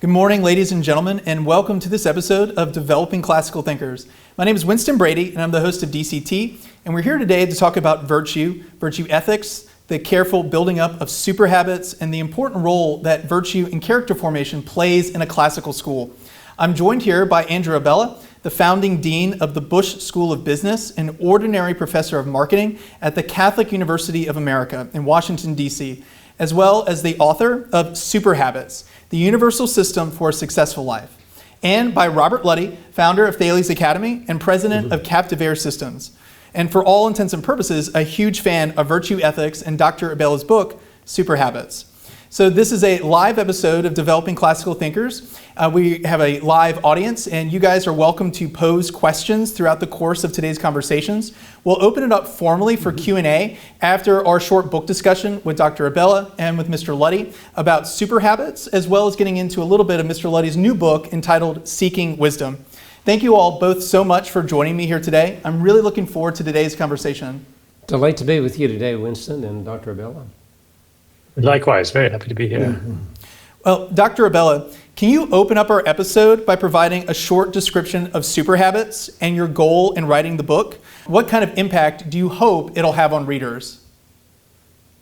Good morning, ladies and gentlemen, and welcome to this episode of Developing Classical Thinkers. My name is Winston Brady, and I'm the host of DCT, and we're here today to talk about virtue ethics, the careful building up of super habits, and the important role that virtue and character formation plays in a classical school. I'm joined here by Andrew Abela, the founding dean of the Busch School of Business and ordinary professor of marketing at the Catholic University of America in Washington, D.C., as well as the author of Super Habits, the Universal System for a Successful Life, and by Robert Luddy, founder of Thales Academy and president of Captivair Systems. And for all intents and purposes, a huge fan of virtue ethics and Dr. Abela's book, Super Habits. So this is a live episode of Developing Classical Thinkers. We have a live audience, and you guys are welcome to pose questions throughout the course of today's conversations. We'll open it up formally for Q&A after our short book discussion with Dr. Abela and with Mr. Luddy about super habits, as well as getting into a little bit of Mr. Luddy's new book entitled Seeking Wisdom. Thank you all both so much for joining me here today. I'm really looking forward to today's conversation. Delight to be with you today, Winston and Dr. Abela. Likewise, very happy to be here. Well, Dr. Abela, can you open up our episode by providing a short description of super habits and your goal in writing the book? What kind of impact do you hope it'll have on readers?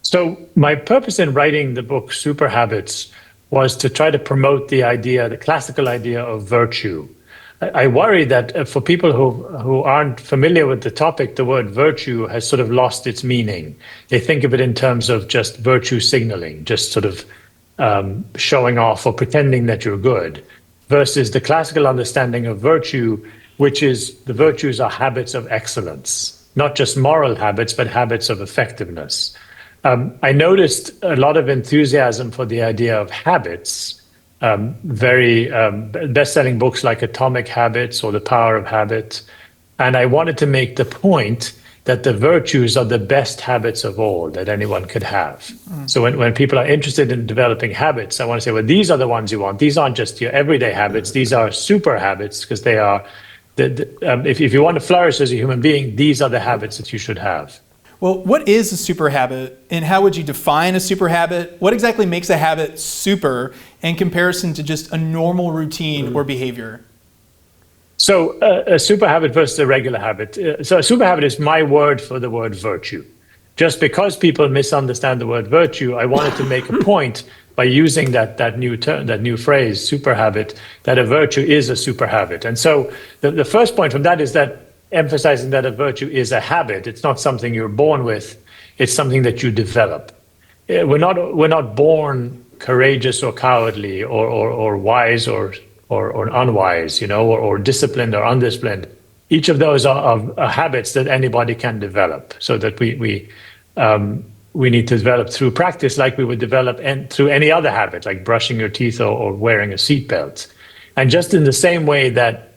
So my purpose in writing the book Super Habits was to try to promote the idea, the classical idea of virtue. I worry that for people who aren't familiar with the topic, the word virtue has sort of lost its meaning. They think of it in terms of just virtue signaling, just sort of showing off or pretending that you're good, versus the classical understanding of virtue, which is the virtues are habits of excellence, not just moral habits, but habits of effectiveness. I noticed a lot of enthusiasm for the idea of habits. Best-selling books like Atomic Habits or The Power of Habit. And I wanted to make the point that the virtues are the best habits of all that anyone could have. So when people are interested in developing habits, I want to say, well, these are the ones you want. These aren't just your everyday habits. These are super habits because they are, if you want to flourish as a human being, these are the habits that you should have. Well, what is a super habit, and how would you define a super habit? What exactly makes a habit super in comparison to just a normal routine or behavior? So a super habit versus a regular habit. So a super habit is my word for the word virtue. Just because people misunderstand the word virtue, I wanted to make a point by using that new term, that new phrase, super habit, that a virtue is a super habit. And so the first point from that is that emphasizing that a virtue is a habit. It's not something you're born with. It's something that you develop. We're not born courageous or cowardly or wise or unwise, or disciplined or undisciplined. Each of those are habits that anybody can develop, so that we need to develop through practice, like we would develop through any other habit, like brushing your teeth or wearing a seatbelt. And just in the same way that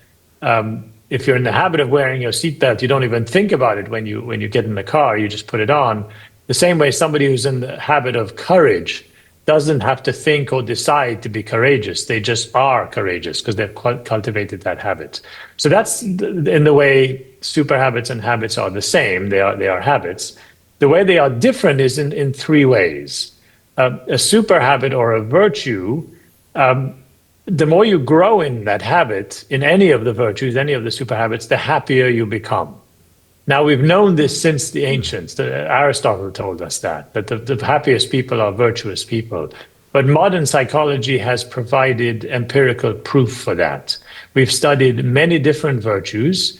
if you're in the habit of wearing your seatbelt, you don't even think about it when you get in the car, you just put it on. The same way somebody who's in the habit of courage doesn't have to think or decide to be courageous. They just are courageous because they've cultivated that habit. So that's in the way super habits and habits are the same. They are habits. The way they are different is in three ways. A super habit or a virtue, the more you grow in that habit, in any of the virtues, any of the super habits, the happier you become. Now, we've known this since the ancients. Aristotle told us that the happiest people are virtuous people. But modern psychology has provided empirical proof for that. We've studied many different virtues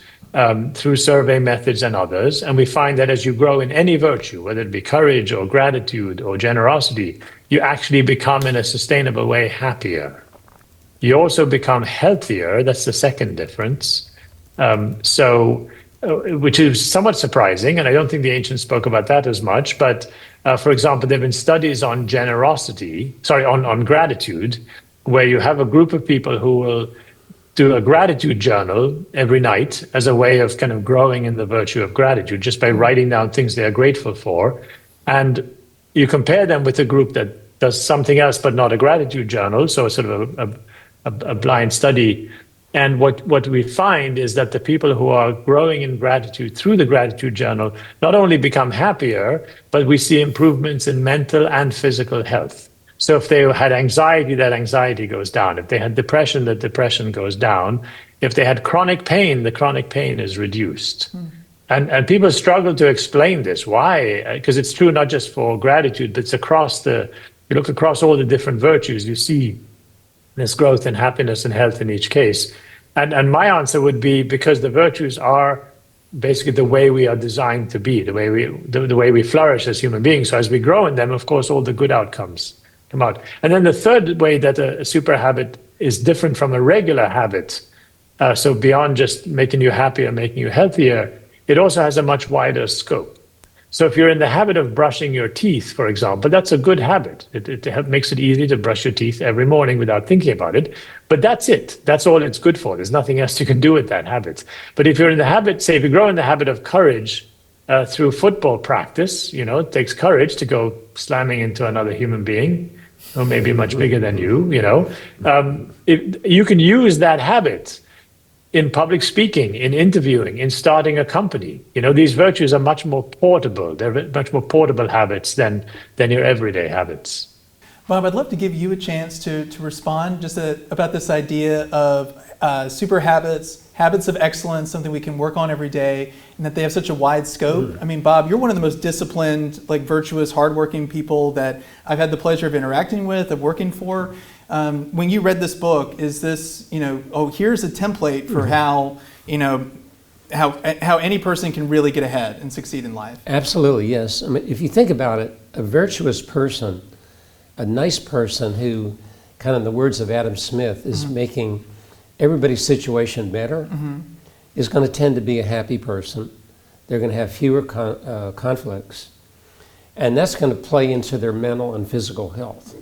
through survey methods and others, and we find that as you grow in any virtue, whether it be courage or gratitude or generosity, you actually become, in a sustainable way, happier. You also become healthier. That's the second difference. Which is somewhat surprising, and I don't think the ancients spoke about that as much. But for example, there have been studies on on gratitude, where you have a group of people who will do a gratitude journal every night as a way of kind of growing in the virtue of gratitude, just by writing down things they are grateful for. And you compare them with a group that does something else but not a gratitude journal, so sort of a blind study. And what we find is that the people who are growing in gratitude through the gratitude journal not only become happier, but we see improvements in mental and physical health. So if they had anxiety, that anxiety goes down. If they had depression, the depression goes down. If they had chronic pain, the chronic pain is reduced. And people struggle to explain this. Why? Because it's true not just for gratitude, but it's you look across all the different virtues, you see this growth in happiness and health in each case. And my answer would be because the virtues are basically the way we are designed to be, the way we flourish as human beings. So as we grow in them, of course, all the good outcomes come out. And then the third way that a super habit is different from a regular habit, so beyond just making you happier, making you healthier, it also has a much wider scope. So if you're in the habit of brushing your teeth, for example, that's a good habit. It makes it easy to brush your teeth every morning without thinking about it. But that's it. That's all it's good for. There's nothing else you can do with that habit. But if you're in the habit, say if you grow in the habit of courage through football practice, it takes courage to go slamming into another human being, or maybe much bigger than you, you can use that habit in public speaking, in interviewing, in starting a company. These virtues are much more portable. They're much more portable habits than your everyday habits. Bob, I'd love to give you a chance to respond just about this idea of super habits, habits of excellence, something we can work on every day, and that they have such a wide scope. I mean, Bob, you're one of the most disciplined, virtuous, hardworking people that I've had the pleasure of interacting with, of working for. When you read this book, is this, here's a template for how any person can really get ahead and succeed in life? Absolutely, yes. I mean, if you think about it, a virtuous person, a nice person who, kind of in the words of Adam Smith, is making everybody's situation better, is going to tend to be a happy person. They're going to have fewer conflicts. And that's going to play into their mental and physical health.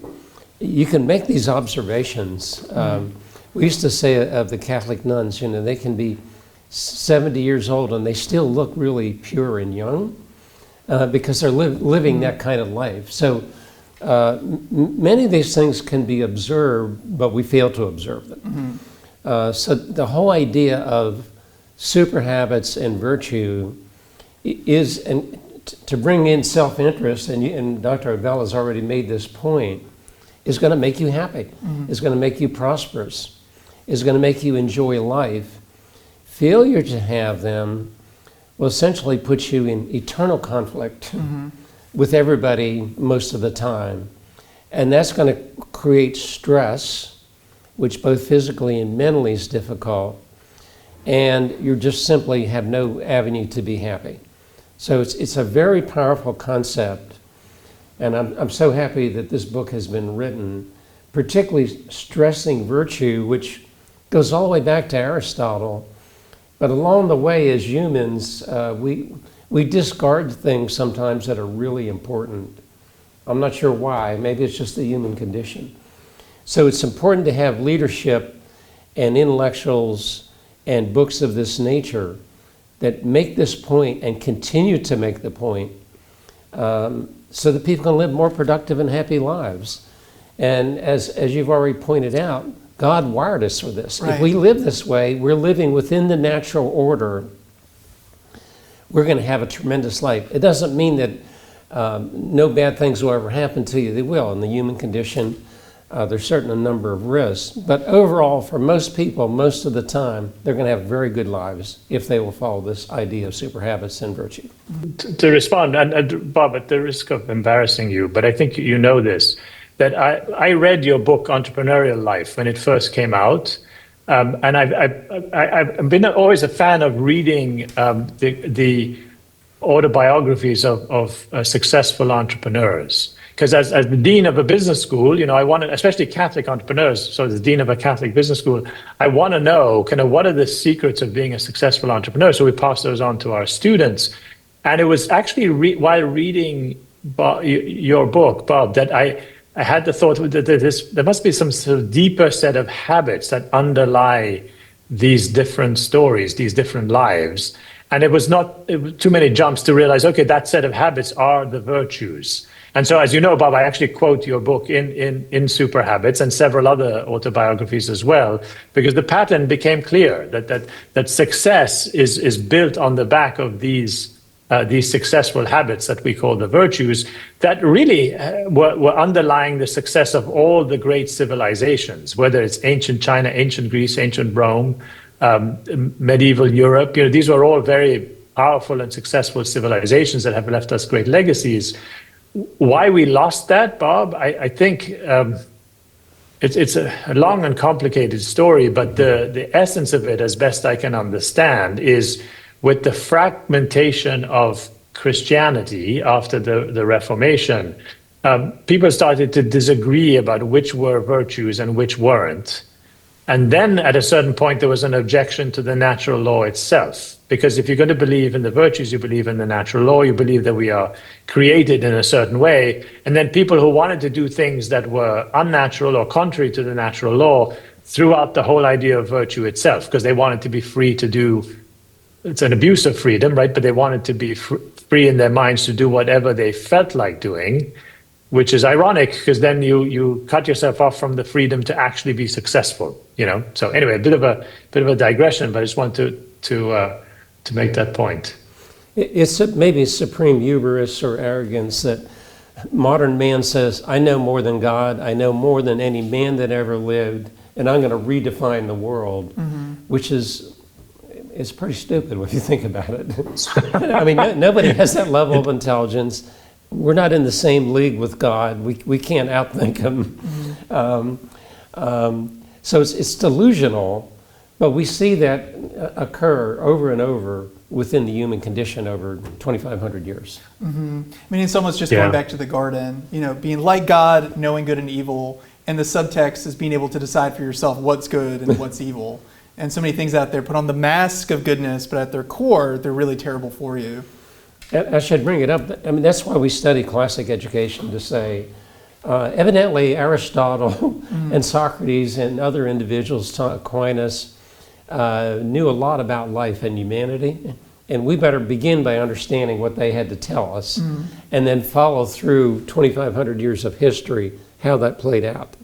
You can make these observations. We used to say of the Catholic nuns, they can be 70 years old and they still look really pure and young because they're living that kind of life. So many of these things can be observed, but we fail to observe them. So the whole idea of super habits and virtue is to bring in self-interest, and Dr. Abela has already made this point, is going to make you happy, is going to make you prosperous, is going to make you enjoy life. Failure to have them will essentially put you in eternal conflict with everybody most of the time. And that's going to create stress, which both physically and mentally is difficult. And you just simply have no avenue to be happy. So it's a very powerful concept. And I'm so happy that this book has been written, particularly stressing virtue, which goes all the way back to Aristotle. But along the way, as humans, we discard things sometimes that are really important. I'm not sure why. Maybe it's just the human condition. So it's important to have leadership and intellectuals and books of this nature that make this point and continue to make the point, so that people can live more productive and happy lives. And as you've already pointed out, God wired us for this. Right. If we live this way, we're living within the natural order, we're going to have a tremendous life. It doesn't mean that no bad things will ever happen to you. They will. In the human condition, there's certain a number of risks. But overall, for most people, most of the time, they're going to have very good lives if they will follow this idea of super habits and virtue. To respond, and Bob, at the risk of embarrassing you, but I think you know this, that I read your book, Entrepreneurial Life, when it first came out. And I've been always a fan of reading the autobiographies of successful entrepreneurs. Because as the dean of a business school, I want to, especially Catholic entrepreneurs, so as the dean of a Catholic business school, I want to know kind of what are the secrets of being a successful entrepreneur. So we pass those on to our students. And it was actually while reading your book, Bob, that I had the thought that there must be some sort of deeper set of habits that underlie these different stories, these different lives. And it was too many jumps to realize, okay, that set of habits are the virtues. And so, as you know, Bob, I actually quote your book in Super Habits and several other autobiographies as well, because the pattern became clear that success is built on the back of these these successful habits that we call the virtues that really were underlying the success of all the great civilizations, whether it's ancient China, ancient Greece, ancient Rome, medieval Europe. These were all very powerful and successful civilizations that have left us great legacies. Why we lost that, Bob, I think it's a long and complicated story, but the essence of it, as best I can understand, is with the fragmentation of Christianity after the Reformation, people started to disagree about which were virtues and which weren't. And then at a certain point, there was an objection to the natural law itself. Because if you're going to believe in the virtues, you believe in the natural law, you believe that we are created in a certain way. And then people who wanted to do things that were unnatural or contrary to the natural law threw out the whole idea of virtue itself, because they wanted to be free to do. It's an abuse of freedom, right? But they wanted to be free in their minds to do whatever they felt like doing, which is ironic because then you cut yourself off from the freedom to actually be successful. So anyway, a bit of a digression, but I just want to make that point. It's maybe supreme hubris or arrogance that modern man says, I know more than God, I know more than any man that ever lived, and I'm going to redefine the world, which is it's pretty stupid if you think about it. I mean, nobody has that level of intelligence. We're not in the same league with God. We can't outthink him. So it's delusional, but we see that occur over and over within the human condition over 2,500 years. I mean, it's almost just going back to the garden, being like God, knowing good and evil, and the subtext is being able to decide for yourself what's good and what's evil. And so many things out there put on the mask of goodness, but at their core, they're really terrible for you. I should bring it up. I mean, that's why we study classic education, to say, evidently Aristotle and Socrates and other individuals, Aquinas, knew a lot about life and humanity. And we better begin by understanding what they had to tell us and then follow through 2,500 years of history, how that played out.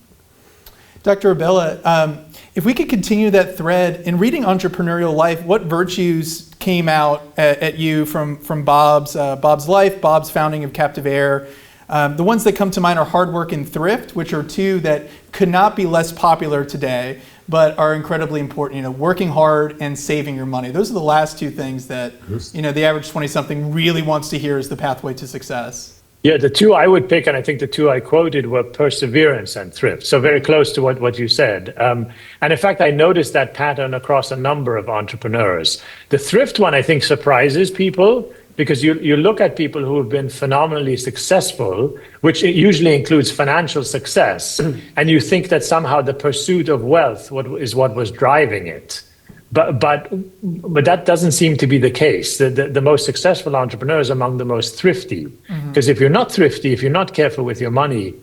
Dr. Abela, if we could continue that thread, in reading Entrepreneurial Life, what virtues came out at you from Bob's life, Bob's founding of Captive Air? The ones that come to mind are hard work and thrift, which are two that could not be less popular today, but are incredibly important. Working hard and saving your money. Those are the last two things that the average 20-something really wants to hear as the pathway to success. Yeah, the two I would pick, and I think the two I quoted, were perseverance and thrift. So very close to what you said. And in fact, I noticed that pattern across a number of entrepreneurs. The thrift one, I think, surprises people because you look at people who have been phenomenally successful, which usually includes financial success, and you think that somehow the pursuit of wealth is what was driving it. But that doesn't seem to be the case. The most successful entrepreneurs are among the most thrifty. Because if you're not thrifty, if you're not careful with your money,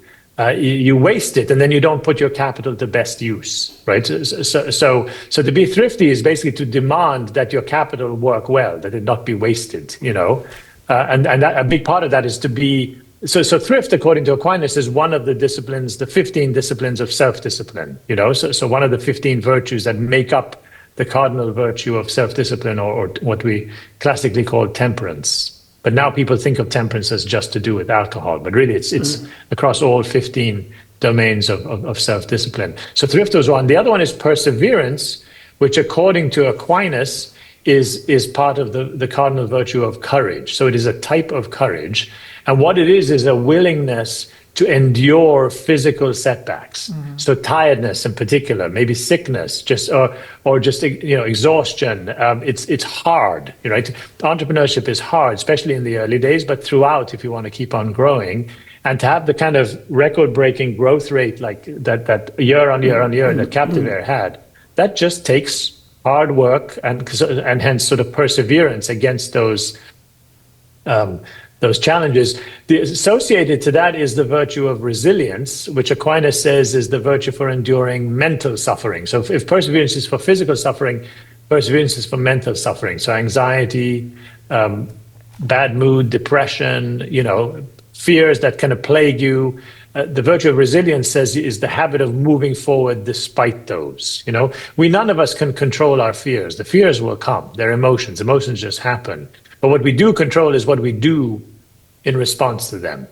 you waste it, and then you don't put your capital to best use, right? So to be thrifty is basically to demand that your capital work well, that it not be wasted, and that, a big part of that is to be. So thrift, according to Aquinas, is one of the disciplines, the 15 disciplines of self-discipline. So one of the 15 virtues that make up the cardinal virtue of self-discipline, or what we classically call temperance. But now people think of temperance as just to do with alcohol, but really it's across all 15 domains of self-discipline. So thrift was one. The other one is perseverance, which according to Aquinas is part of the cardinal virtue of courage. So it is a type of courage. And what it is a willingness to endure physical setbacks. So tiredness in particular, maybe sickness, or just exhaustion. It's hard, right? Entrepreneurship is hard, especially in the early days, but throughout, if you want to keep on growing, and to have the kind of record-breaking growth rate like that year on year on year that Captive Air had, that just takes hard work and hence sort of perseverance against those challenges. Associated to that is the virtue of resilience, which Aquinas says is the virtue for enduring mental suffering. So if perseverance is for physical suffering, perseverance is for mental suffering. So anxiety, bad mood, depression, fears that kind of plague you. The virtue of resilience says is the habit of moving forward despite those. None of us can control our fears. The fears will come. They're emotions. Emotions just happen. But what we do control is what we do in response to them.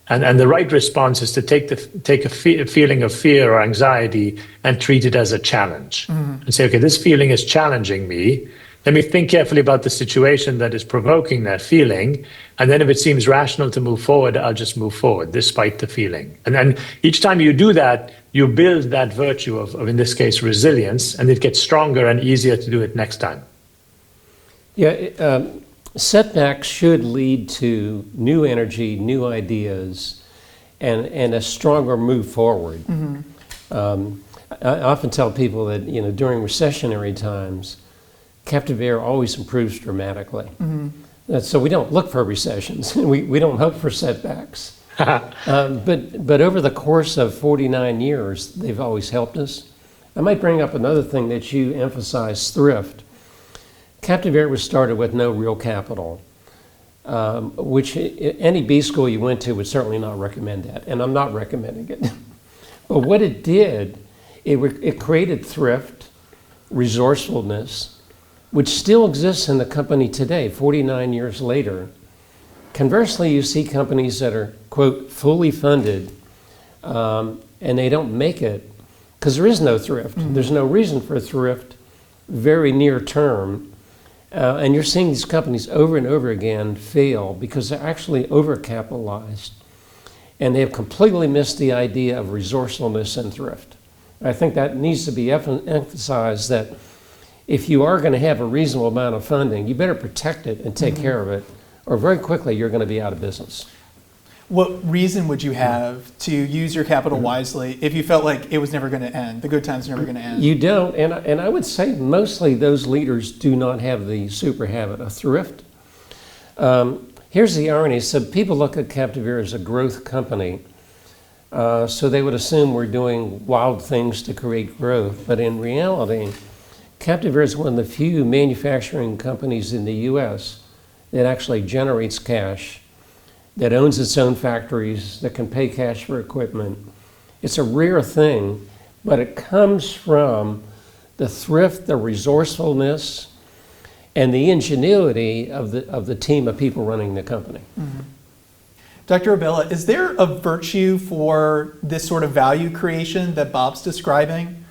And the right response is to take a feeling of fear or anxiety and treat it as a challenge. And say, okay, this feeling is challenging me. Let me think carefully about the situation that is provoking that feeling. And then if it seems rational to move forward, I'll just move forward despite the feeling. And then each time you do that, you build that virtue of in this case, resilience, and it gets stronger and easier to do it next time. Yeah, setbacks should lead to new energy, new ideas, and a stronger move forward. I often tell people that during recessionary times, captive air always improves dramatically. So we don't look for recessions. we don't hope for setbacks. But over the course of 49 years, they've always helped us. I might bring up another thing that you emphasize, thrift. Captive air was started with no real capital, which any B school you went to would certainly not recommend that, and I'm not recommending it. But what it did, it created thrift, resourcefulness, which still exists in the company today, 49 years later. Conversely, you see companies that are, quote, fully funded, and they don't make it because there is no thrift. There's no reason for thrift very near term. And you're seeing these companies over and over again fail because they're actually overcapitalized. And they have completely missed the idea of resourcefulness and thrift. I think that needs to be emphasized, that if you are going to have a reasonable amount of funding, you better protect it and take care of it, or very quickly you're going to be out of business. What reason would you have to use your capital wisely if you felt like it was never going to end, the good times were never going to end? You don't, and I would say mostly those leaders do not have the super habit of thrift. Here's the irony. So people look at Captive Air as a growth company, so they would assume we're doing wild things to create growth. But in reality, Captive Air is one of the few manufacturing companies in the U.S. that actually generates cash, that owns its own factories, that can pay cash for equipment. It's a rare thing, but it comes from the thrift, the resourcefulness, and the ingenuity of the team of people running the company. Dr. Abela, is there a virtue for this sort of value creation that Bob's describing?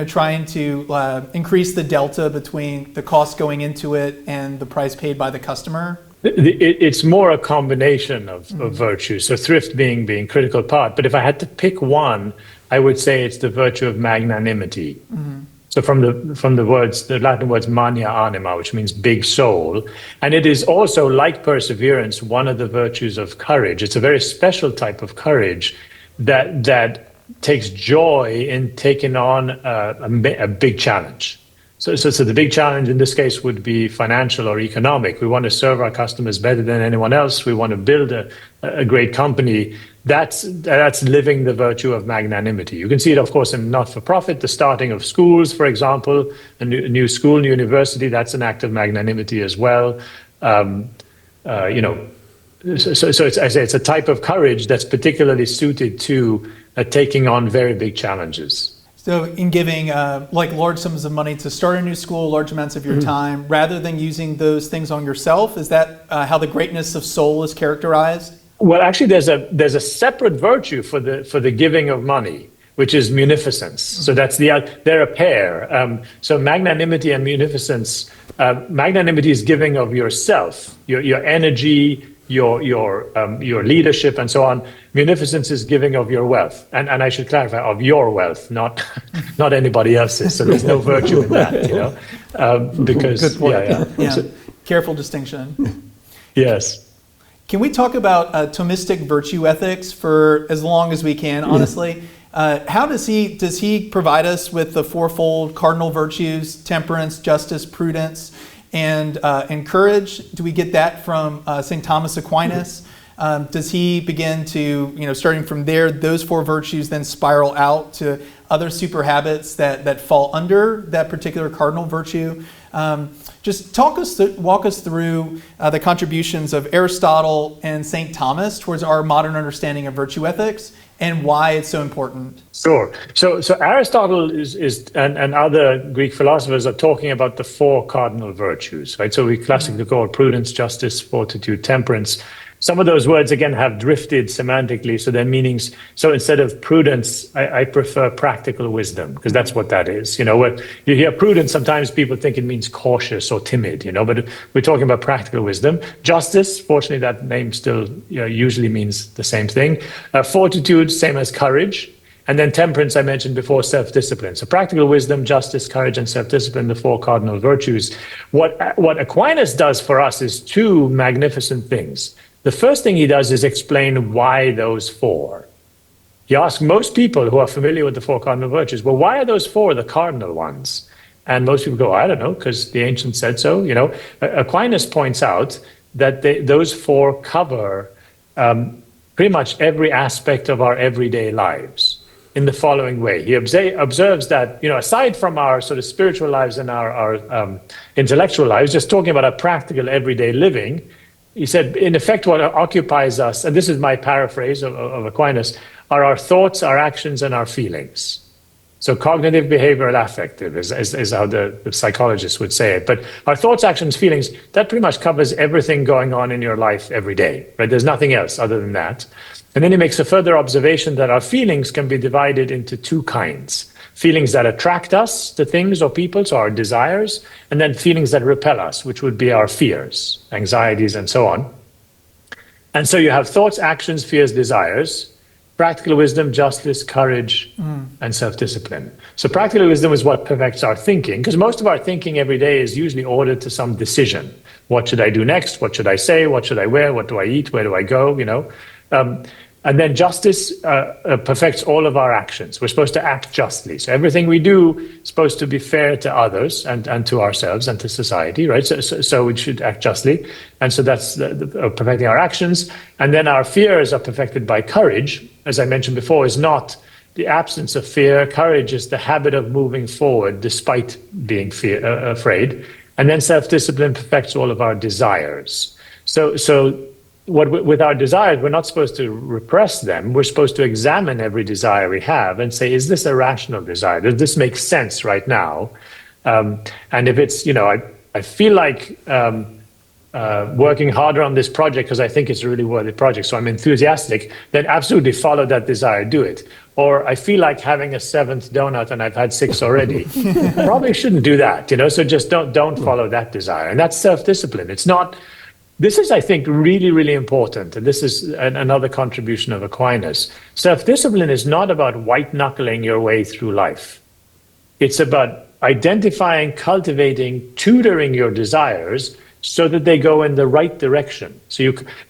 Trying to increase the delta between the cost going into it and the price paid by the customer? It's more a combination of virtues, so thrift being critical part. But if I had to pick one, I would say it's the virtue of magnanimity. So from the Latin words mania anima, which means big soul. And it is also, like perseverance, one of the virtues of courage. It's a very special type of courage that takes joy in taking on a big challenge. So the big challenge in this case would be financial or economic. We want to serve our customers better than anyone else. We want to build a great company. That's living the virtue of magnanimity. You can see it, of course, in not-for-profit, the starting of schools, for example, a new school, new university. That's an act of magnanimity as well. So it's a type of courage that's particularly suited to taking on very big challenges. So in giving large sums of money to start a new school, large amounts of your time, rather than using those things on yourself, is that how the greatness of soul is characterized? Well, actually, there's a separate virtue for the giving of money, which is munificence. So they're a pair. So magnanimity and munificence. Magnanimity is giving of yourself, your energy, your leadership, and so on. Munificence is giving of your wealth, and I should clarify, of your wealth, not anybody else's. So there's no virtue in that, because good point. Yeah. So, careful distinction. Yes. Can we talk about Thomistic virtue ethics for as long as we can? Honestly, how does he provide us with the fourfold cardinal virtues: temperance, justice, prudence, and courage? Do we get that from St. Thomas Aquinas? Does he begin to, starting from there, those four virtues then spiral out to other super habits that fall under that particular cardinal virtue? Just walk us through the contributions of Aristotle and St. Thomas towards our modern understanding of virtue ethics and why it's so important. Sure. So Aristotle is and other Greek philosophers are talking about the four cardinal virtues, right? So we classically call prudence, justice, fortitude, temperance. Some of those words, again, have drifted semantically, so their meanings. So instead of prudence, I prefer practical wisdom, because that's what that is. When you hear prudence, sometimes people think it means cautious or timid, but we're talking about practical wisdom. Justice, fortunately, that name still usually means the same thing. Fortitude, same as courage. And then temperance, I mentioned before, self-discipline. So practical wisdom, justice, courage, and self-discipline, the four cardinal virtues. What Aquinas does for us is two magnificent things. The first thing he does is explain why those four. He asks most people who are familiar with the four cardinal virtues, well, why are those four the cardinal ones? And most people go, I don't know, because the ancients said so. Aquinas points out that those four cover pretty much every aspect of our everyday lives in the following way. He observes that, aside from our sort of spiritual lives and our intellectual lives, just talking about our practical everyday living, he said, in effect, what occupies us, and this is my paraphrase of Aquinas, are our thoughts, our actions, and our feelings. So cognitive, behavioral, affective is how the psychologists would say it. But our thoughts, actions, feelings, that pretty much covers everything going on in your life every day, right? There's nothing else other than that. And then he makes a further observation that our feelings can be divided into two kinds. Feelings that attract us to things or people, so our desires, and then feelings that repel us, which would be our fears, anxieties, and so on. And so you have thoughts, actions, fears, desires, practical wisdom, justice, courage, and self-discipline. So practical wisdom is what perfects our thinking, because most of our thinking every day is usually ordered to some decision. What should I do next? What should I say? What should I wear? What do I eat? Where do I go? And then justice perfects all of our actions. We're supposed to act justly. So everything we do is supposed to be fair to others and to ourselves and to society, right? So we should act justly. And so that's perfecting our actions. And then our fears are perfected by courage. As I mentioned before, is not the absence of fear. Courage is the habit of moving forward despite being afraid. And then self-discipline perfects all of our desires. So with our desires, we're not supposed to repress them. We're supposed to examine every desire we have and say, is this a rational desire? Does this make sense right now? And if it's, I feel like working harder on this project because I think it's a really worthy project, so I'm enthusiastic, then absolutely follow that desire, do it. Or I feel like having a seventh donut and I've had 6 already. Probably shouldn't do that, so just don't follow that desire. And that's self-discipline. It's not. This is, I think, really, really important, and this is another contribution of Aquinas. Self-discipline is not about white-knuckling your way through life. It's about identifying, cultivating, tutoring your desires so that they go in the right direction.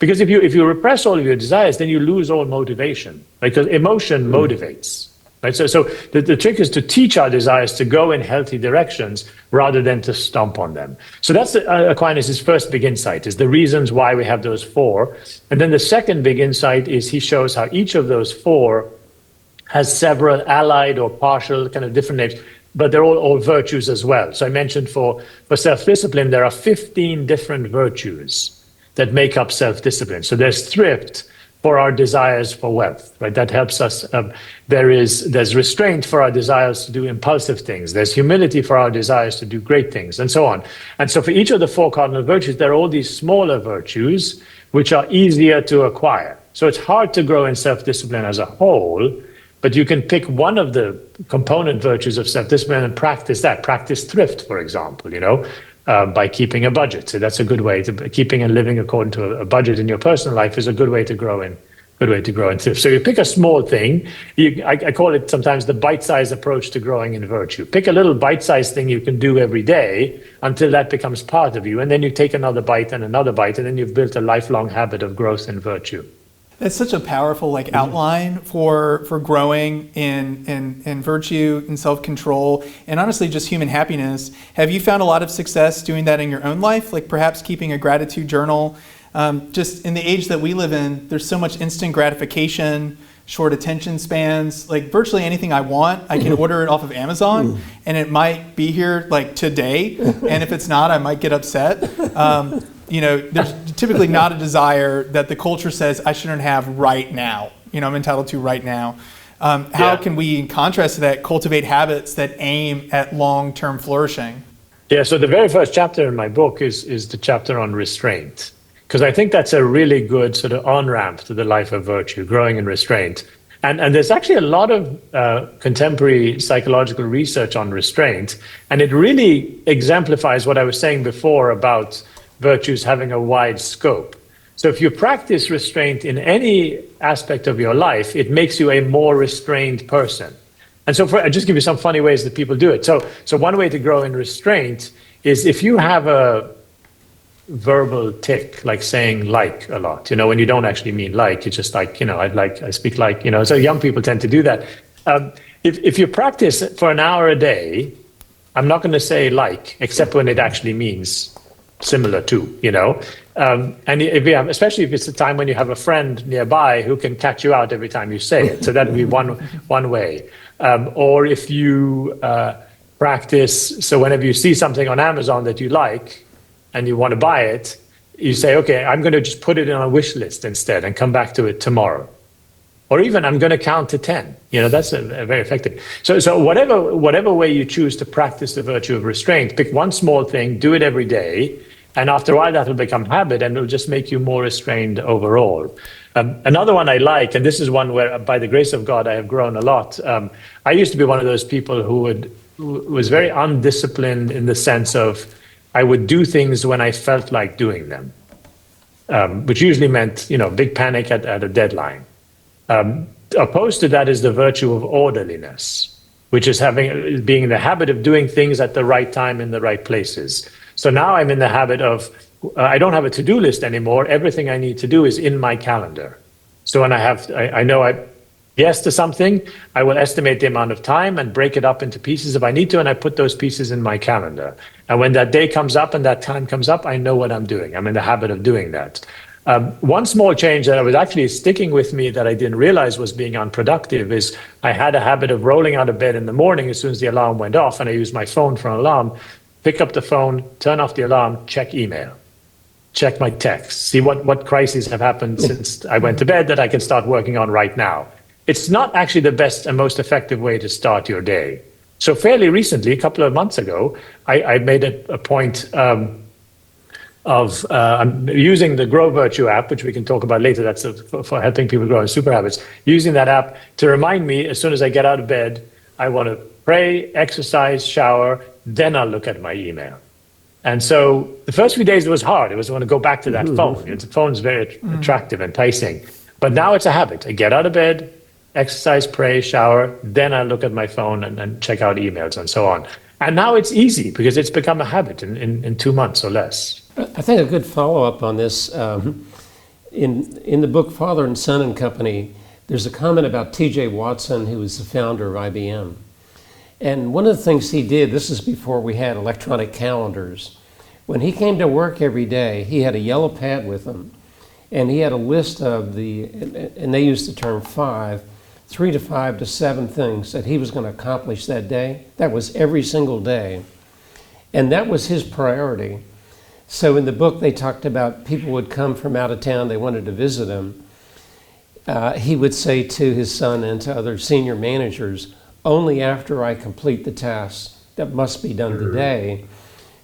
Because if you repress all of your desires, then you lose all motivation, right? Because emotion motivates. Right? So the trick is to teach our desires to go in healthy directions rather than to stomp on them. So that's Aquinas' first big insight, is the reasons why we have those four. And then the second big insight is he shows how each of those four has several allied or partial kind of different names, but they're all virtues as well. So I mentioned for self-discipline, there are 15 different virtues that make up self-discipline. So there's thrift for our desires for wealth, right? That helps us. There's restraint for our desires to do impulsive things. There's humility for our desires to do great things, and so on. And so for each of the four cardinal virtues, there are all these smaller virtues which are easier to acquire. So it's hard to grow in self-discipline as a whole, but you can pick one of the component virtues of self-discipline and practice that. Practice thrift, for example, by keeping a budget. So that's a good way to keeping and living according to a budget in your personal life is a good way to grow in. Thrift. So you pick a small thing. I call it sometimes the bite-sized approach to growing in virtue. Pick a little bite-sized thing you can do every day until that becomes part of you, and then you take another bite, and then you've built a lifelong habit of growth in virtue. That's such a powerful outline for growing in virtue and self-control and honestly just human happiness. Have you found a lot of success doing that in your own life? Like perhaps keeping a gratitude journal Just in the age that we live in, there's so much instant gratification, short attention spans. Like virtually anything I want, I can order it off of Amazon, and it might be here like today. And if it's not, I might get upset. There's typically not a desire that the culture says I shouldn't have right now. I'm entitled to right now. How can we, in contrast to that, cultivate habits that aim at long-term flourishing? Yeah, so the very first chapter in my book is the chapter on restraint, because I think that's a really good sort of on-ramp to the life of virtue, growing in restraint. And there's actually a lot of contemporary psychological research on restraint, and it really exemplifies what I was saying before about virtues having a wide scope. So if you practice restraint in any aspect of your life, it makes you a more restrained person. And so I'll just give you some funny ways that people do it. So one way to grow in restraint is if you have a verbal tick, like saying like a lot, when you don't actually mean like, it's just like, I speak like, so young people tend to do that. If you practice for an hour a day, I'm not going to say like, except when it actually means similar to, and if you have, especially if it's a time when you have a friend nearby who can catch you out every time you say it. So that would be one way. Or if you practice, so whenever you see something on Amazon that you like and you want to buy it, you say, okay, I'm going to just put it on a wish list instead and come back to it tomorrow. Or even I'm going to count to 10. That's a very effective. So whatever way you choose to practice the virtue of restraint, pick one small thing, do it every day. And after a while, that will become habit and it'll just make you more restrained overall. Another one I like, and this is one where, by the grace of God, I have grown a lot. I used to be one of those people who was very undisciplined in the sense of I would do things when I felt like doing them, which usually meant, big panic at a deadline. Opposed to that is the virtue of orderliness, which is being in the habit of doing things at the right time in the right places. So now I'm in the habit of, I don't have a to-do list anymore. Everything I need to do is in my calendar. So when I know I yes to something, I will estimate the amount of time and break it up into pieces if I need to, and I put those pieces in my calendar. And when that day comes up and that time comes up, I know what I'm doing. I'm in the habit of doing that. One small change that was actually sticking with me that I didn't realize was being unproductive is I had a habit of rolling out of bed in the morning as soon as the alarm went off, and I used my phone for an alarm. Pick up the phone, turn off the alarm, check email, check my text, see what crises have happened since I went to bed that I can start working on right now. It's not actually the best and most effective way to start your day. So fairly recently, a couple of months ago, I made a point of using the Grow Virtue app, which we can talk about later. That's for helping people grow in super habits. Using that app to remind me as soon as I get out of bed, I want to pray, exercise, shower, then I'll look at my email. And so the first few days it was hard. It was want to go back to that phone. The phone's very attractive, enticing. But now it's a habit. I get out of bed, exercise, pray, shower, then I look at my phone and check out emails and so on. And now it's easy because it's become a habit in 2 months or less. I think a good follow-up on this, in the book Father and Son and Company, there's a comment about T.J. Watson, who was the founder of IBM. And one of the things he did, this is before we had electronic calendars, when he came to work every day, he had a yellow pad with him, and he had a list of and they used the term 3 to 5 to 7 things that he was going to accomplish that day. That was every single day. And that was his priority. So in the book, they talked about people would come from out of town, they wanted to visit him. He would say to his son and to other senior managers, only after I complete the tasks that must be done today,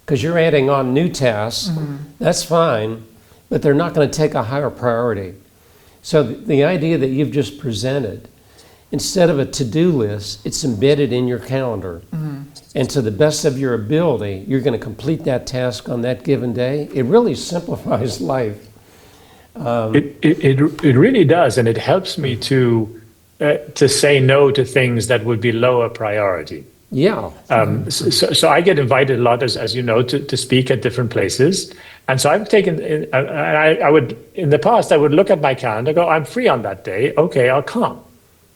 because you're adding on new tasks, that's fine, but they're not going to take a higher priority. So the idea that you've just presented, instead of a to-do list, it's embedded in your calendar. And to the best of your ability, you're going to complete that task on that given day. It really simplifies life. It really does, and it helps me to say no to things that would be lower priority. Yeah. So I get invited a lot, as you know, to speak at different places. And so I've taken, I would, in the past, I would look at my calendar, go, I'm free on that day. Okay, I'll come.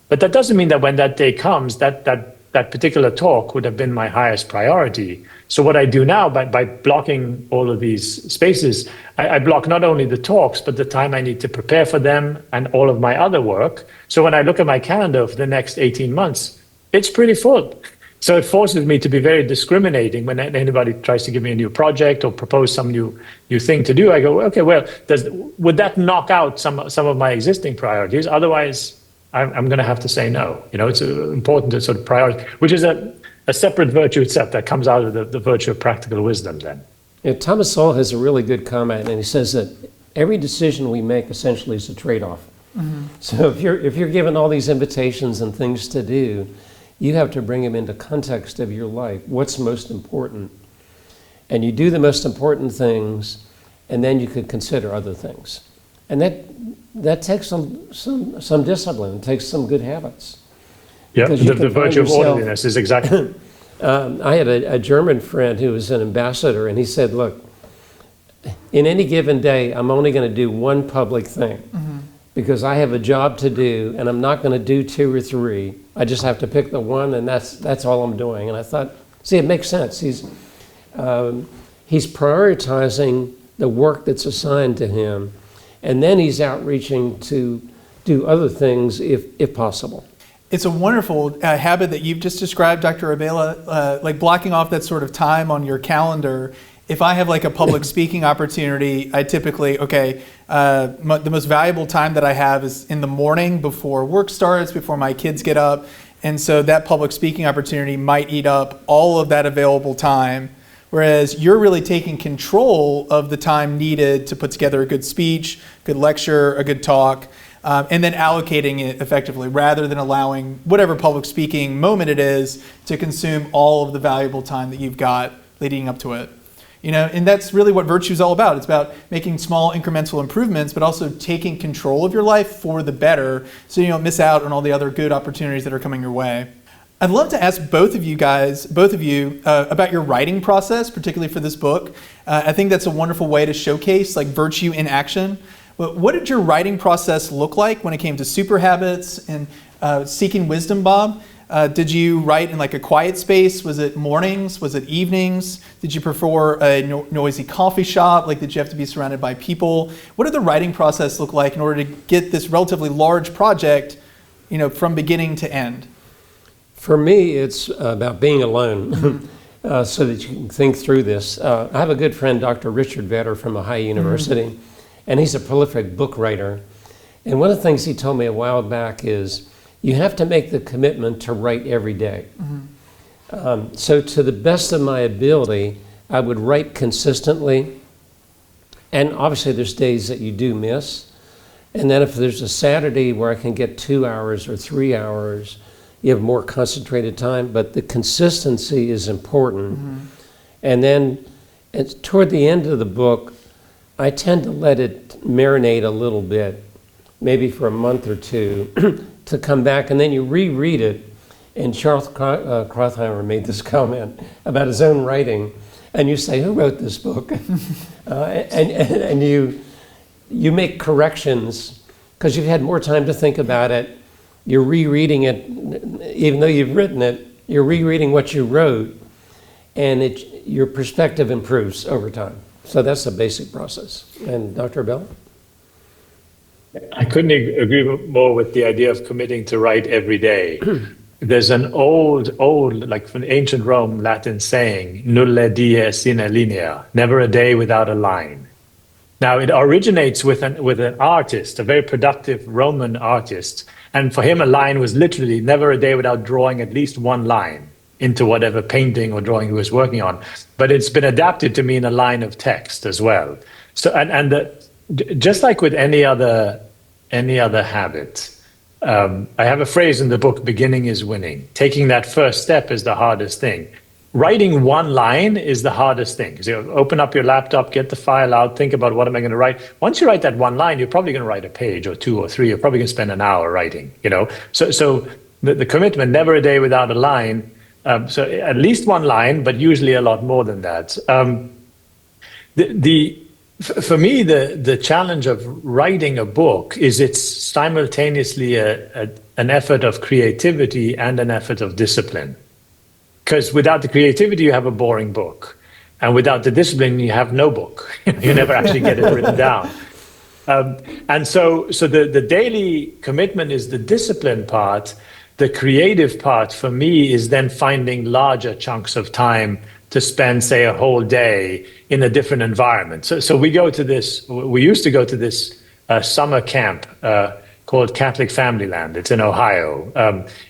But that doesn't mean that when that day comes, that that particular talk would have been my highest priority. So what I do now, by blocking all of these spaces, I block not only the talks, but the time I need to prepare for them and all of my other work. So when I look at my calendar for the next 18 months, it's pretty full. So it forces me to be very discriminating when anybody tries to give me a new project or propose some new thing to do. I go, okay, well, would that knock out some of my existing priorities? Otherwise, I'm going to have to say no. It's important to sort of prioritize, which is a separate virtue itself that comes out of the virtue of practical wisdom then. Yeah, Thomas Sowell has a really good comment, and he says that every decision we make essentially is a trade-off. Mm-hmm. So if you're given all these invitations and things to do, you have to bring them into context of your life. What's most important? And you do the most important things, and then you could consider other things. And that takes some discipline. It takes some good habits. Yeah, the virtue of orderliness is exactly. I had a German friend who was an ambassador, and he said, look, in any given day, I'm only going to do one public thing. Mm-hmm. Because I have a job to do, and I'm not going to do 2 or 3. I just have to pick the one, and that's all I'm doing. And I thought, see, it makes sense. He's prioritizing the work that's assigned to him, and then he's outreaching to do other things if possible. It's a wonderful habit that you've just described, Dr. Abela, like blocking off that sort of time on your calendar. If I have like a public speaking opportunity, I typically, the most valuable time that I have is in the morning before work starts, before my kids get up. And so that public speaking opportunity might eat up all of that available time. Whereas you're really taking control of the time needed to put together a good speech, good lecture, a good talk, and then allocating it effectively rather than allowing whatever public speaking moment it is to consume all of the valuable time that you've got leading up to it. And that's really what virtue is all about. It's about making small incremental improvements, but also taking control of your life for the better so you don't miss out on all the other good opportunities that are coming your way. I'd love to ask both of you, about your writing process, particularly for this book. I think that's a wonderful way to showcase like virtue in action. But what did your writing process look like when it came to super habits and seeking wisdom, Bob? Did you write in like a quiet space? Was it mornings? Was it evenings? Did you prefer a noisy coffee shop? Like, did you have to be surrounded by people? What did the writing process look like in order to get this relatively large project, from beginning to end? For me, it's about being alone so that you can think through this. I have a good friend, Dr. Richard Vedder from Ohio University, and he's a prolific book writer. And one of the things he told me a while back is, you have to make the commitment to write every day. Mm-hmm. So to the best of my ability, I would write consistently. And obviously there's days that you do miss. And then if there's a Saturday where I can get 2 hours or 3 hours, you have more concentrated time. But the consistency is important. Mm-hmm. And then toward the end of the book, I tend to let it marinate a little bit, maybe for a month or two, to come back, and then you reread it. And Charles Krathheimer made this comment about his own writing, and you say, who wrote this book? and you make corrections because you've had more time to think about it. You're rereading it, even though you've written it, you're rereading what you wrote, and your perspective improves over time. So that's the basic process. And Dr. Abela? I couldn't agree more with the idea of committing to write every day. There's an old, like from ancient Rome, Latin saying, nulle die sine linea, never a day without a line. Now, it originates with an artist, a very productive Roman artist. And for him, a line was literally never a day without drawing at least one line into whatever painting or drawing he was working on. But it's been adapted to mean a line of text as well. So, just like with any other habit, I have a phrase in the book, beginning is winning. Taking that first step is the hardest thing. Writing one line is the hardest thing. Because you open up your laptop, get the file out, think about what am I going to write. Once you write that one line, you're probably going to write a page or 2 or 3. You're probably going to spend an hour writing. So the commitment, never a day without a line. So at least one line, but usually a lot more than that. For me, the challenge of writing a book is it's simultaneously an an effort of creativity and an effort of discipline. Because without the creativity, you have a boring book. And without the discipline, you have no book. You never actually get it written down. And so the daily commitment is the discipline part. The creative part for me is then finding larger chunks of time to spend, say, a whole day in a different environment. So we used to go to this summer camp called Catholic Family Land. It's in Ohio.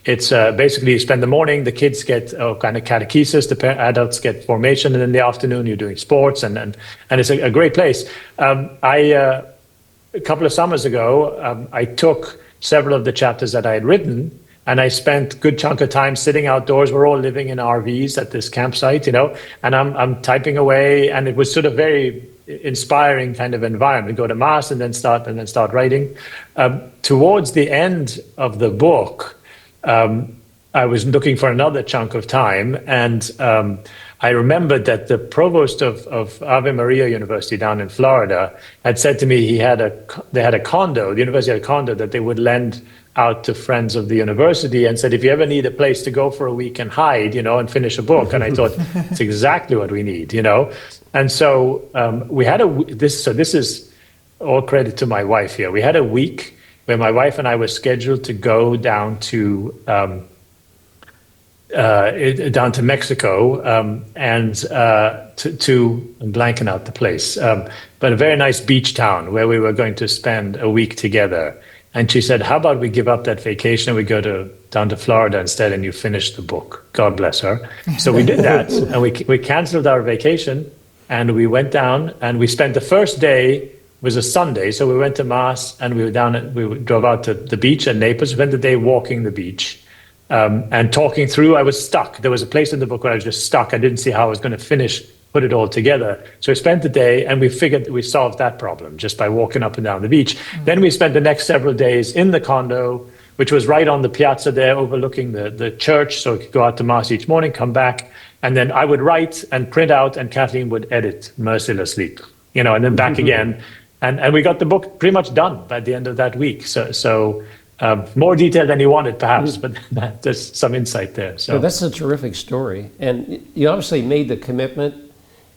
It's basically you spend the morning, the kids get kind of catechesis, the adults get formation, and in the afternoon you're doing sports, and it's a great place. A couple of summers ago, I took several of the chapters that I had written, and I spent a good chunk of time sitting outdoors. We're all living in RVs at this campsite, and I'm typing away, and it was sort of very inspiring kind of environment. Go to mass and then start writing. Towards the end of the book, I was looking for another chunk of time, and I remembered that the provost of Ave Maria University down in Florida had said to me they had a condo, the university had a condo that they would lend out to friends of the university, and said, if you ever need a place to go for a week and hide, and finish a book. And I thought, it's exactly what we need, And so we had this is all credit to my wife here. We had a week where my wife and I were scheduled to go down to Mexico and I'm blanking out the place, but a very nice beach town where we were going to spend a week together. And she said, how about we give up that vacation and we go down to Florida instead, and you finish the book. God bless her. So we did that, and we canceled our vacation, and we went down, and we spent the first day, was a Sunday, so we went to mass, and we drove out to the beach at Naples, spent the day walking the beach. And talking through, I was stuck. There was a place in the book where I was just stuck. I didn't see how I was going to put it all together. So I spent the day, and we figured we solved that problem just by walking up and down the beach. Mm-hmm. Then we spent the next several days in the condo, which was right on the piazza there, overlooking the church. So we could go out to mass each morning, come back, and then I would write and print out, and Kathleen would edit mercilessly, and then back again. And we got the book pretty much done by the end of that week. So more detail than you wanted, perhaps, but there's some insight there. So that's a terrific story. And you obviously made the commitment,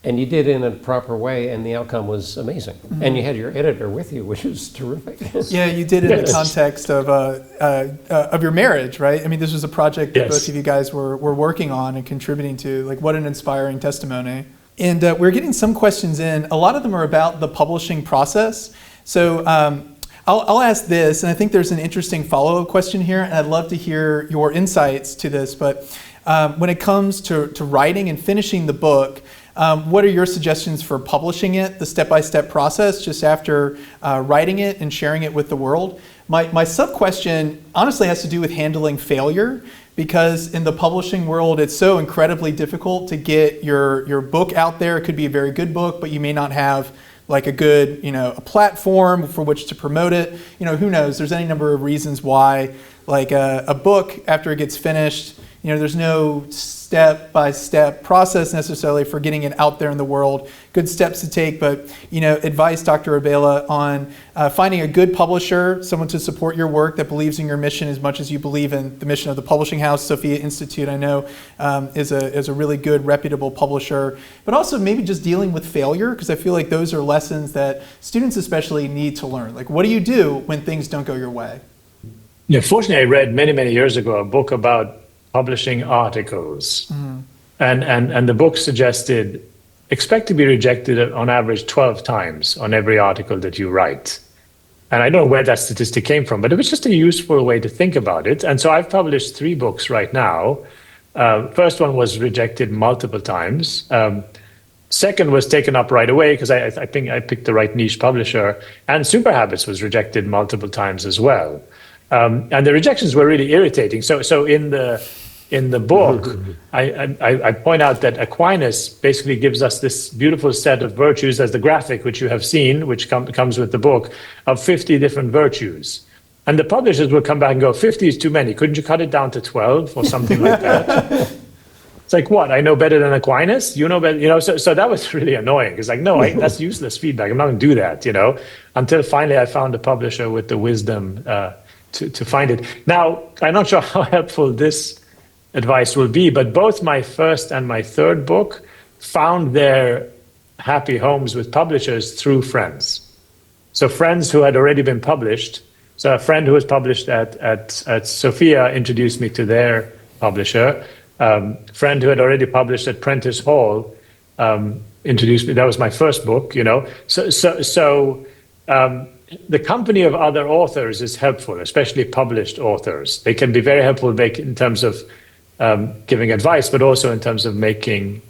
and you did it in a proper way, and the outcome was amazing. Mm-hmm. And you had your editor with you, which was terrific. Yeah, you did it in the context of your marriage, right? I mean, this was a project that both of you guys were working on and contributing to. Like, what an inspiring testimony. And we're getting some questions in. A lot of them are about the publishing process. So I'll ask this, and I think there's an interesting follow-up question here, and I'd love to hear your insights to this. But when it comes to writing and finishing the book, what are your suggestions for publishing it, the step-by-step process, just after writing it and sharing it with the world? My sub-question honestly has to do with handling failure, because in the publishing world, it's so incredibly difficult to get your book out there. It could be a very good book, but you may not have like a good, a platform for which to promote it. Who knows? There's any number of reasons why, like a book, after it gets finished, there's no step-by-step process necessarily for getting it out there in the world. Good steps to take, but advice, Dr. Abela, on finding a good publisher, someone to support your work that believes in your mission as much as you believe in the mission of the publishing house. Sophia Institute, I know, is a really good, reputable publisher. But also maybe just dealing with failure, because I feel like those are lessons that students especially need to learn. Like, what do you do when things don't go your way? Yeah, fortunately, I read many, many years ago a book about publishing articles. Mm-hmm. And the book suggested expect to be rejected on average 12 times on every article that you write. And I don't know where that statistic came from, but it was just a useful way to think about it. And so I've published 3 books right now. First one was rejected multiple times. Second was taken up right away because I think I picked the right niche publisher. And Super Habits was rejected multiple times as well. And the rejections were really irritating. So in the book, I point out that Aquinas basically gives us this beautiful set of virtues as the graphic, which you have seen, which comes with the book, of 50 different virtues. And the publishers will come back and go, 50 is too many. Couldn't you cut it down to 12 or something like that? It's like, what? I know better than Aquinas? You know better? So that was really annoying. It's like, no, that's useless feedback. I'm not going to do that, until finally I found a publisher with the wisdom to find it. Now, I'm not sure how helpful this advice will be, but both my first and my third book found their happy homes with publishers through friends. So friends who had already been published. So a friend who was published at Sophia introduced me to their publisher. Friend who had already published at Prentice Hall introduced me. That was my first book, you know. So the company of other authors is helpful, especially published authors. They can be very helpful in terms of giving advice, but also in terms of making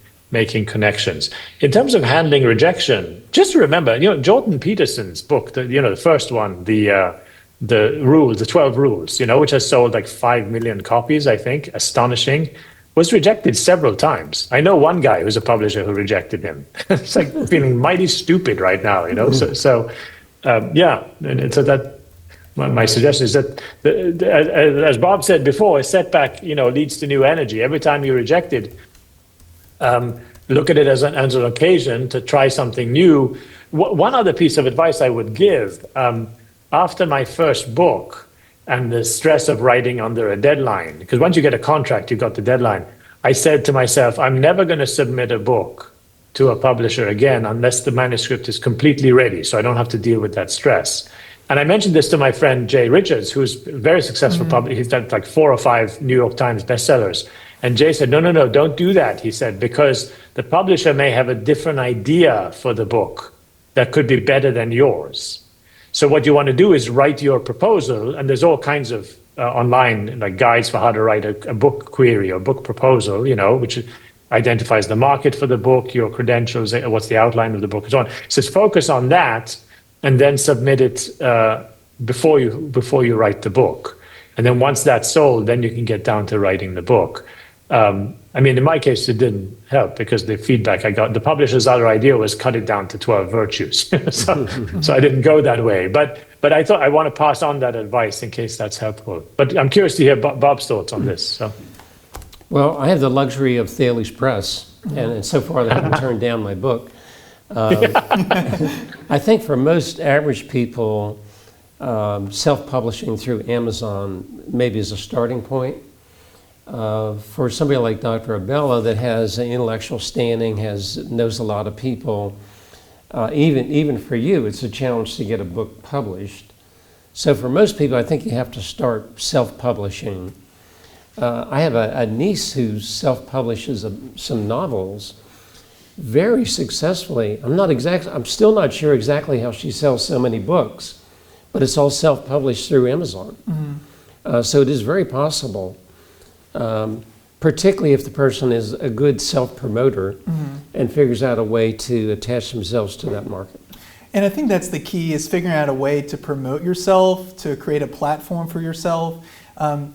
connections. In terms of handling rejection, just remember, you know, Jordan Peterson's book, the first one, the 12 rules, you know, which has sold like 5 million copies, I think, astonishing, was rejected several times. I know one guy who's a publisher who rejected him. It's like feeling mighty stupid right now, you know. And so that my suggestion is that, as Bob said before, a setback, you know, leads to new energy. Every time you're rejected, look at it as an occasion to try something new. One other piece of advice I would give, after my first book and the stress of writing under a deadline, because once you get a contract, you've got the deadline, I said to myself, I'm never going to submit a book to a publisher again unless the manuscript is completely ready, so I don't have to deal with that stress. And I mentioned this to my friend Jay Richards, who's a very successful publisher. He's done like 4 or 5 New York Times bestsellers. And Jay said, no, don't do that, he said, because the publisher may have a different idea for the book that could be better than yours. So what you want to do is write your proposal, and there's all kinds of online like guides for how to write a book query or book proposal, you know, which identifies the market for the book, your credentials, what's the outline of the book, and so on. So focus on that, and then submit it before you write the book. And then once that's sold, then you can get down to writing the book. I mean, in my case, it didn't help because the feedback I got, the publisher's other idea was cut it down to 12 virtues. so I didn't go that way. But I thought I want to pass on that advice in case that's helpful. But I'm curious to hear Bob's thoughts on this. So. Well, I have the luxury of Thales Press, and so far they haven't turned down my book. I think for most average people, self-publishing through Amazon maybe is a starting point. For somebody like Dr. Abela that has an intellectual standing, knows a lot of people, even for you, it's a challenge to get a book published. So for most people, I think you have to start self-publishing. I have a niece who self-publishes some novels very successfully. I'm still not sure exactly how she sells so many books, but it's all self-published through Amazon. So it is very possible. Particularly if the person is a good self-promoter and figures out a way to attach themselves to that market. And I think that's the key, is figuring out a way to promote yourself, to create a platform for yourself.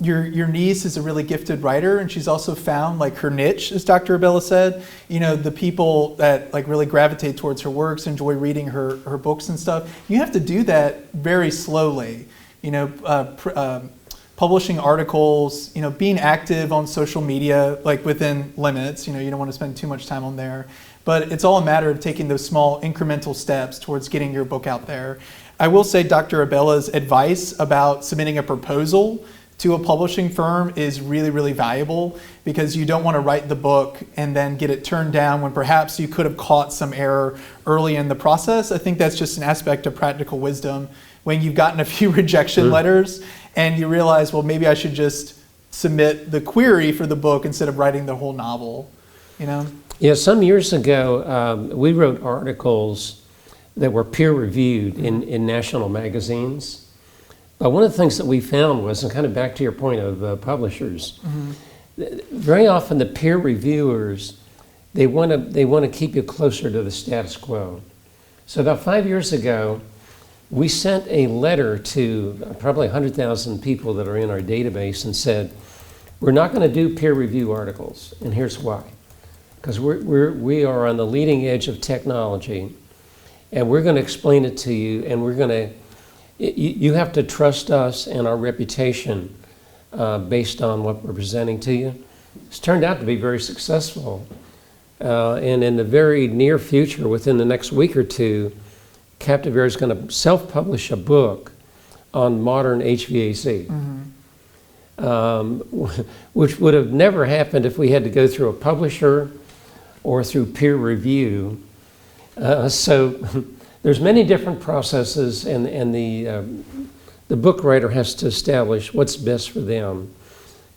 Your niece is a really gifted writer, and she's also found like her niche, as Dr. Abela said. You know, the people that like really gravitate towards her works, enjoy reading her books and stuff. You have to do that very slowly. You know, publishing articles, you know, being active on social media, like within limits. You know, you don't want to spend too much time on there. But it's all a matter of taking those small incremental steps towards getting your book out there. I will say Dr. Abela's advice about submitting a proposal to a publishing firm is really, really valuable, because you don't want to write the book and then get it turned down when perhaps you could have caught some error early in the process. I think that's just an aspect of practical wisdom. When you've gotten a few rejection letters and you realize, well, maybe I should just submit the query for the book instead of writing the whole novel, you know? Yeah, some years ago, we wrote articles that were peer-reviewed in national magazines. But one of the things that we found was, and kind of back to your point of publishers, very often the peer reviewers, they want to keep you closer to the status quo. So about 5 years ago, we sent a letter to probably 100,000 people that are in our database and said, we're not going to do peer review articles, and here's why. Because we are on the leading edge of technology, and we're going to explain it to you, and you have to trust us and our reputation based on what we're presenting to you. It's turned out to be very successful. And in the very near future, within the next week or two, Captivare is going to self-publish a book on modern HVAC, which would have never happened if we had to go through a publisher or through peer review. So there's many different processes, and the book writer has to establish what's best for them.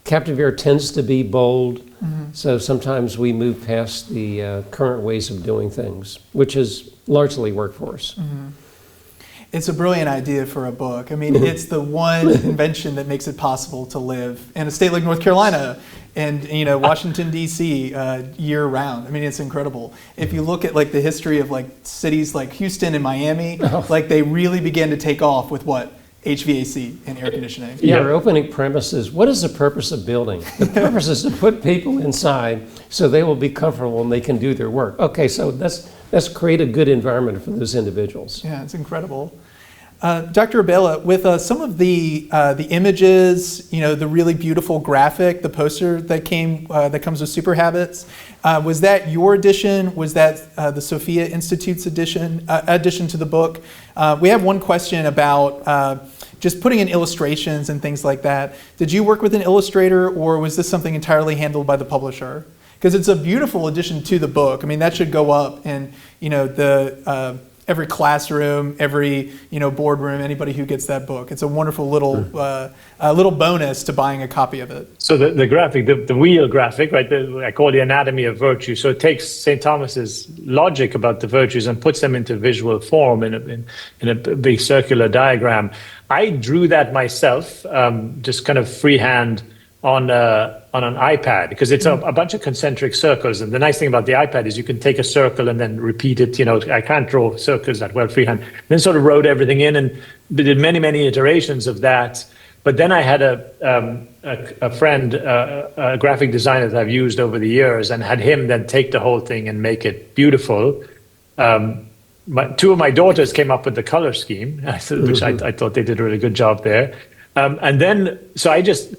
Captive Air tends to be bold, so sometimes we move past the current ways of doing things, which has largely worked for us. It's a brilliant idea for a book. I mean, it's the one invention that makes it possible to live in a state like North Carolina and Washington D.C. Year round. I mean, it's incredible. If you look at like the history of like cities like Houston and Miami, like they really began to take off with what? HVAC and air conditioning. Yeah, our opening premise is, what is the purpose of building? The purpose is to put people inside so they will be comfortable and they can do their work. Okay, so let's create a good environment for those individuals. Yeah, it's incredible. Dr. Abela, with some of the images, the really beautiful graphic, the poster that comes with Super Habits, was that your addition? Was that the Sophia Institute's addition to the book? We have one question about just putting in illustrations and things like that. Did you work with an illustrator, or was this something entirely handled by the publisher? Because it's a beautiful addition to the book. I mean, that should go up in every classroom, every boardroom. Anybody who gets that book, it's a wonderful little bonus to buying a copy of it. So the graphic, the wheel graphic, right? I call the anatomy of virtue. So it takes St. Thomas's logic about the virtues and puts them into visual form in a big circular diagram. I drew that myself, just kind of freehand on an iPad, because it's a bunch of concentric circles. And the nice thing about the iPad is you can take a circle and then repeat it. I can't draw circles that well freehand. Then sort of wrote everything in and did many iterations of that. But then I had a friend, a graphic designer that I've used over the years, and had him then take the whole thing and make it beautiful. Two of my daughters came up with the color scheme, which I thought they did a really good job there. And then, so I just...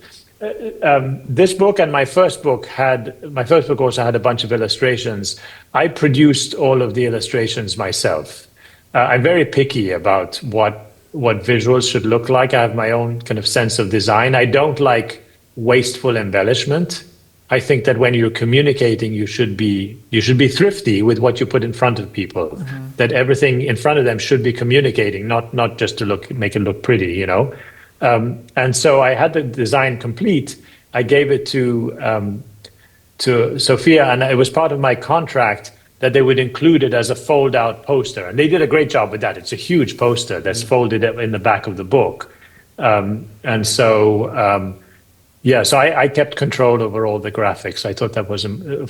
this book and my first book also had a bunch of illustrations. I produced all of the illustrations myself. I'm very picky about what visuals should look like. I have my own kind of sense of design. I don't like wasteful embellishment. I think that when you're communicating, you should be thrifty with what you put in front of people. That everything in front of them should be communicating, not just to make it look pretty, And so I had the design complete. I gave it to Sophia, and it was part of my contract that they would include it as a fold-out poster. And they did a great job with that. It's a huge poster that's folded in the back of the book. So I kept control over all the graphics. I thought that was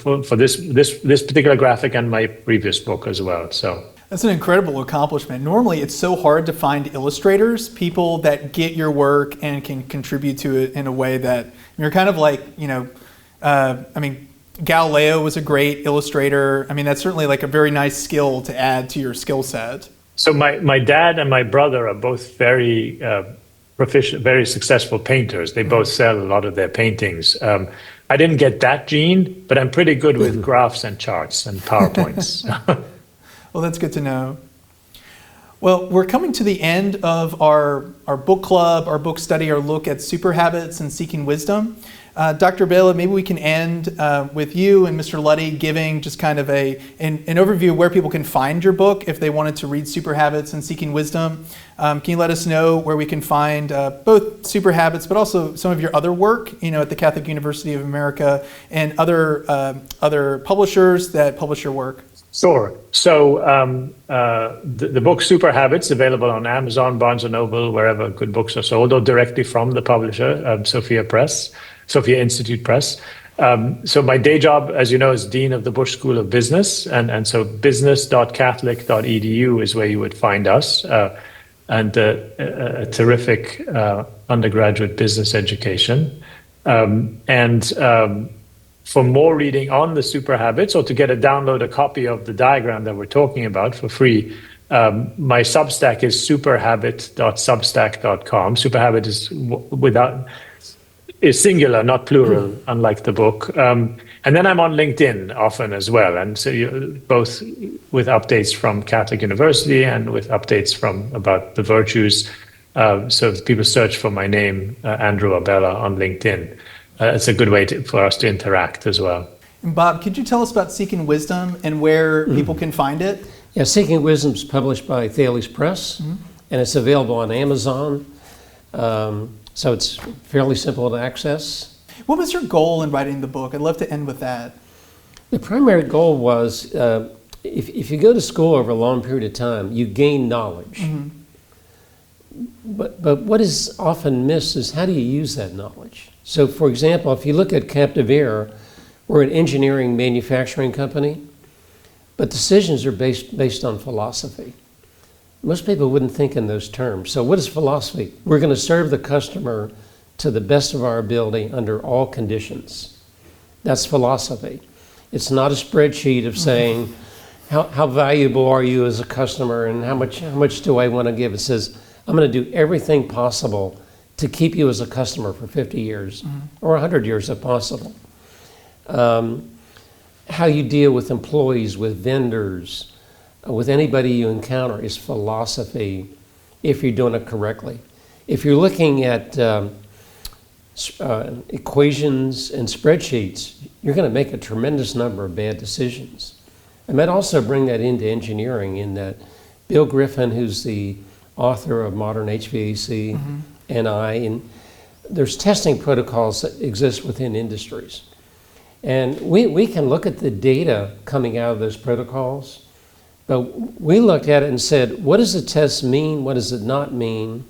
for this particular graphic and my previous book as well. So. That's an incredible accomplishment. Normally, it's so hard to find illustrators, people that get your work and can contribute to it in a way that you're kind of like, Galileo was a great illustrator. I mean, that's certainly like a very nice skill to add to your skill set. So my dad and my brother are both very proficient, very successful painters. They both sell a lot of their paintings. I didn't get that gene, but I'm pretty good with graphs and charts and PowerPoints. Well, that's good to know. Well, we're coming to the end of our book club, our book study, our look at super habits and seeking wisdom. Dr. Abela, maybe we can end with you and Mr. Luddy giving just kind of an overview of where people can find your book if they wanted to read Super Habits and Seeking Wisdom. Can you let us know where we can find both Super Habits, but also some of your other work, at the Catholic University of America and other publishers that publish your work? Sure. So the book Super Habits, available on Amazon, Barnes & Noble, wherever good books are sold, or directly from the publisher, Sophia Institute Press. So my day job, as you know, is Dean of the Busch School of Business. And so business.catholic.edu is where you would find us, and a terrific undergraduate business education. For more reading on the super habits, or to download a copy of the diagram that we're talking about for free, my Substack is superhabit.substack.com. Superhabit is singular, not plural, unlike the book. And then I'm on LinkedIn often as well, and so both with updates from Catholic University and with updates about the virtues. So if people search for my name, Andrew Abela, on LinkedIn, it's a good way for us to interact as well. And Bob, could you tell us about Seeking Wisdom and where people can find it? Yeah, Seeking Wisdom is published by Thales Press, and it's available on Amazon. So it's fairly simple to access. What was your goal in writing the book? I'd love to end with that. The primary goal was if you go to school over a long period of time, you gain knowledge. But what is often missed is how do you use that knowledge? So, for example, if you look at Captive Air, we're an engineering manufacturing company, but decisions are based on philosophy. Most people wouldn't think in those terms. So what is philosophy? We're going to serve the customer to the best of our ability under all conditions. That's philosophy. It's not a spreadsheet of saying, how valuable are you as a customer and how much do I want to give? It says, I'm going to do everything possible to keep you as a customer for 50 years or 100 years if possible. How you deal with employees, with vendors, with anybody you encounter is philosophy if you're doing it correctly. If you're looking at equations and spreadsheets, you're going to make a tremendous number of bad decisions. I might also bring that into engineering in that Bill Griffin, who's the author of Modern HVAC, and there's testing protocols that exist within industries. And we can look at the data coming out of those protocols, but we looked at it and said, what does the test mean? What does it not mean?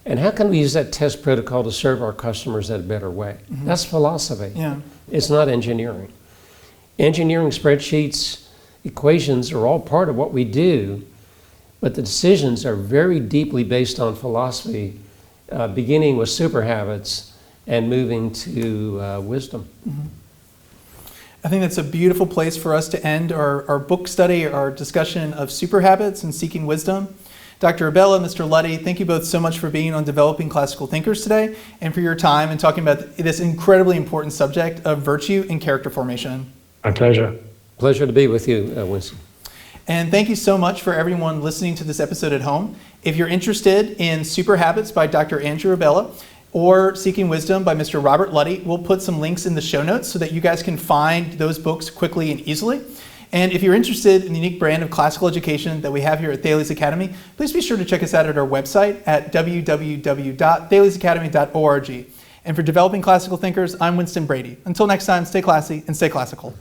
And how can we use that test protocol to serve our customers in a better way? That's philosophy. Yeah. It's not engineering. Engineering spreadsheets, equations are all part of what we do, but the decisions are very deeply based on philosophy, beginning with super habits and moving to wisdom. I think that's a beautiful place for us to end our book study, our discussion of super habits and seeking wisdom. Dr. Abela, Mr. Luddy, thank you both so much for being on Developing Classical Thinkers today and for your time and talking about this incredibly important subject of virtue and character formation. My pleasure. Pleasure to be with you, Winston. And thank you so much for everyone listening to this episode at home. If you're interested in Super Habits by Dr. Andrew Abela or Seeking Wisdom by Mr. Robert Luddy, we'll put some links in the show notes so that you guys can find those books quickly and easily. And if you're interested in the unique brand of classical education that we have here at Thales Academy, please be sure to check us out at our website at www.thalesacademy.org. And for Developing Classical Thinkers, I'm Winston Brady. Until next time, stay classy and stay classical.